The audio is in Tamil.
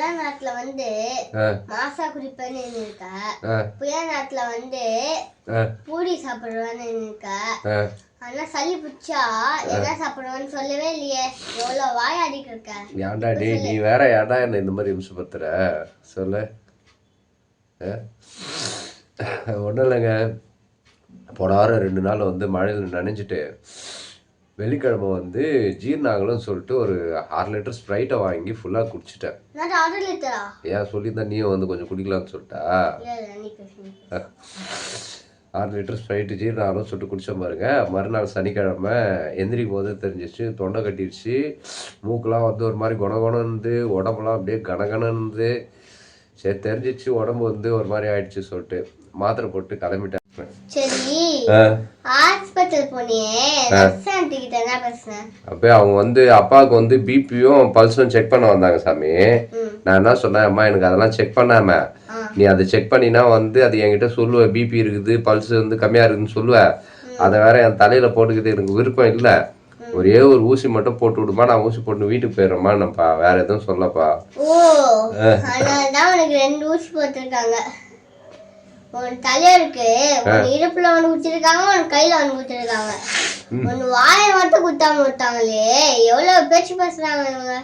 புயல் நாட்டுல வந்து மாசா குடிப்பேன்னு இருக்கா, புயல் நாட்டுல வந்து பூரி சாப்பிடுவான்னு இருக்கா. ஆனா சளி பிடிச்சா என்ன சாப்பிடுவான்னு சொல்லவே இல்லையே. எவ்வளவு வாயாடிட்டு இருக்க. ஏன்டா டே நீ வேற ஏன்டா என்ன இந்த மாதிரி இம்சப்படுத்துற சொல்லு. ஒன்றும் இல்லைங்க, போன வாரம் 2 நாள் வந்து மழையில் நனைஞ்சிட்டு வெள்ளிக்கிழமை வந்து ஜீர்ணாகலன்னு சொல்லிட்டு ஒரு 6 லிட்டர் ஸ்ப்ரைட்டை வாங்கி ஃபுல்லாக குடிச்சிட்டேன். ஏன் சொல்லியிருந்தா நீயும் வந்து கொஞ்சம் குடிக்கலான்னு சொல்லிட்டா. 6 லிட்டர் ஸ்ப்ரைட்டு ஜீர்ணாகலன்னு சொல்லிட்டு குடிச்ச பாருங்க. மறுநாள் சனிக்கிழமை எந்திரிக்கும் போது தெரிஞ்சிச்சு, தொண்டை கட்டிடுச்சு, மூக்கெலாம் வந்து ஒரு மாதிரி குணகுணந்து, உடம்புலாம் அப்படியே கனகனந்து. சரி தெரிஞ்சிச்சு உடம்பு வந்து ஒரு மாதிரி ஆயிடுச்சு சொல்லிட்டு மாத்திரை போட்டு கிளம்பிட்டேன். சரி, ஹாஸ்பிடல் போனியே, நர்ஸ் ஆண்டி கிட்ட என்ன பேசுன? அப்போ அவங்க வந்து அப்பாவுக்கு வந்து பிபியும் பல்ஸும் செக் பண்ண வந்தாங்க சாமி. நான் என்ன சொன்னேன், அம்மா எனக்கு அதெல்லாம் செக் பண்ணாம நீ அதை செக் பண்ணினா வந்து அது என்கிட்ட சொல்லுவ, பிபி இருக்குது பல்ஸ் வந்து கம்மியா இருக்குதுன்னு சொல்லுவ. அதை வேற என் தலையில போட்டுக்கிட்டு எனக்கு விருப்பம் இல்லை, ஒரே ஒரு ஊசி மட்டும் போட்டு விடுமா, நான் ஊசி போட்டு வீட்டுக்கு போயிடுறேம்மா. நம்மப்பா வேற எதுவும் சொல்லப்பா. ஓ, அதனாலதான் உனக்கு 2 ஊசி போட்டிருக்காங்க. உன் தலையருக்கு உன் இடுப்புல ஒன்று குடிச்சிருக்காங்க, உன் கையில ஒன்று குடிச்சிருக்காங்க. உன் வாயை மட்டும் குத்தாம விட்டாங்களே. எவ்வளவு பேச்சு பேசுறாங்க இவங்க.